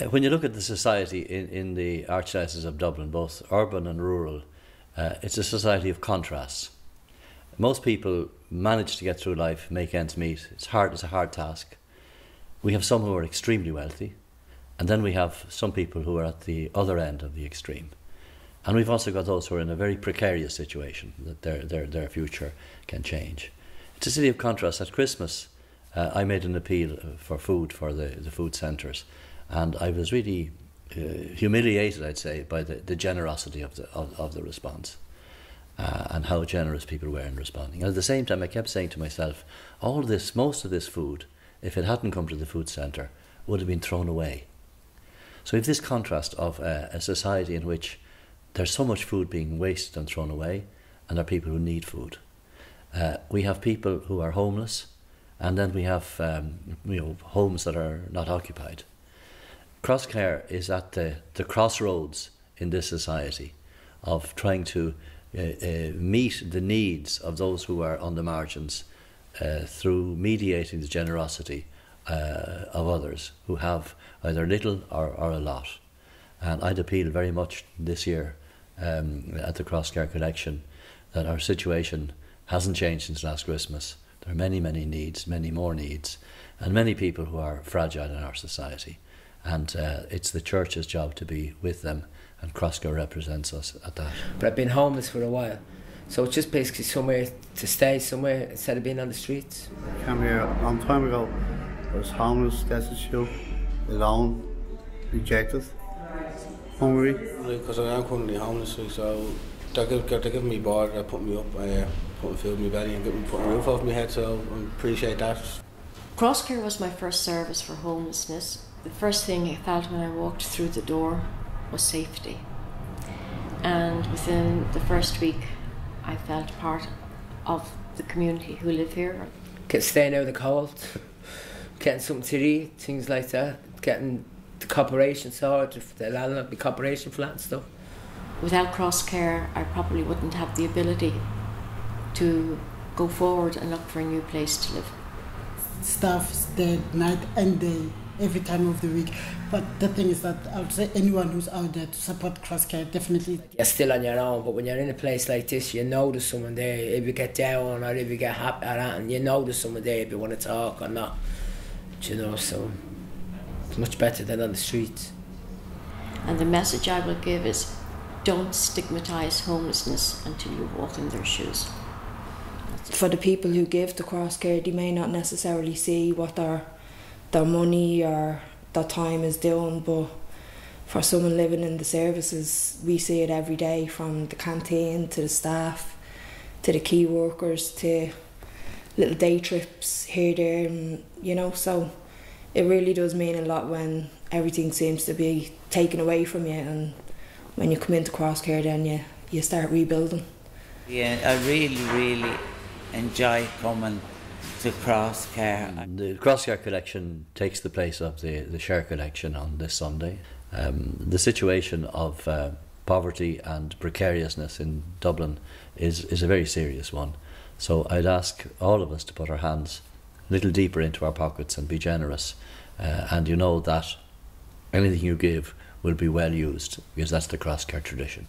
When you look at the society in the Archdiocese of Dublin, both urban and rural, it's a society of contrasts. Most people manage to get through life, make ends meet. It's a hard task. We have some who are extremely wealthy, and then we have some people who are at the other end of the extreme. And we've also got those who are in a very precarious situation, that their future can change. It's a city of contrasts. At Christmas, I made an appeal for food for the food centres, and I was really humiliated, I'd say, by the generosity of the response. And how generous people were in responding. And at the same time, I kept saying to myself, most of this food, if it hadn't come to the food centre, would have been thrown away. So we have this contrast of a society in which there's so much food being wasted and thrown away, and there are people who need food. We have people who are homeless, and then we have homes that are not occupied. Crosscare is at the crossroads in this society of trying to meet the needs of those who are on the margins through mediating the generosity of others who have either little or a lot. And I'd appeal very much this year at the Crosscare collection that our situation hasn't changed since last Christmas. There are many, many needs, many more needs, and many people who are fragile in our society. And it's the Church's job to be with them, and Crosscare represents us at that. But I've been homeless for a while, so it's just basically somewhere to stay, somewhere instead of being on the streets. I came here a long time ago. I was homeless, destitute, alone, rejected, hungry. Because I am currently homeless, so they're giving me board, they put me up, putting food in my belly and putting a roof over my head, so I appreciate that. Crosscare was my first service for homelessness. The first thing I felt when I walked through the door was safety, and within the first week I felt part of the community who live here. Staying out of the cold, getting something to eat, things like that, getting the cooperation sorted, the landlord, the cooperation flat and stuff. Without Crosscare, I probably wouldn't have the ability to go forward and look for a new place to live. Staff is there night and day, every time of the week. But the thing is that I would say anyone who's out there to support Crosscare, definitely. You're still on your own, but when you're in a place like this, you know there's someone there. If you get down or if you get happy or that, and you know there's someone there if you want to talk or not. So it's much better than on the streets. And the message I will give is, don't stigmatise homelessness until you walk in their shoes. For the people who give to Crosscare, they may not necessarily see what their money or their time is doing, but for someone living in the services, we see it every day, from the canteen to the staff to the key workers to little day trips here, there, and so it really does mean a lot when everything seems to be taken away from you, and when you come into Crosscare, then you start rebuilding. Yeah, I really enjoy coming to Crosscare. The Crosscare collection takes the place of the share collection on this Sunday. The situation of poverty and precariousness in Dublin is a very serious one. So I'd ask all of us to put our hands a little deeper into our pockets and be generous. And you know that anything you give will be well used, because that's the Crosscare tradition.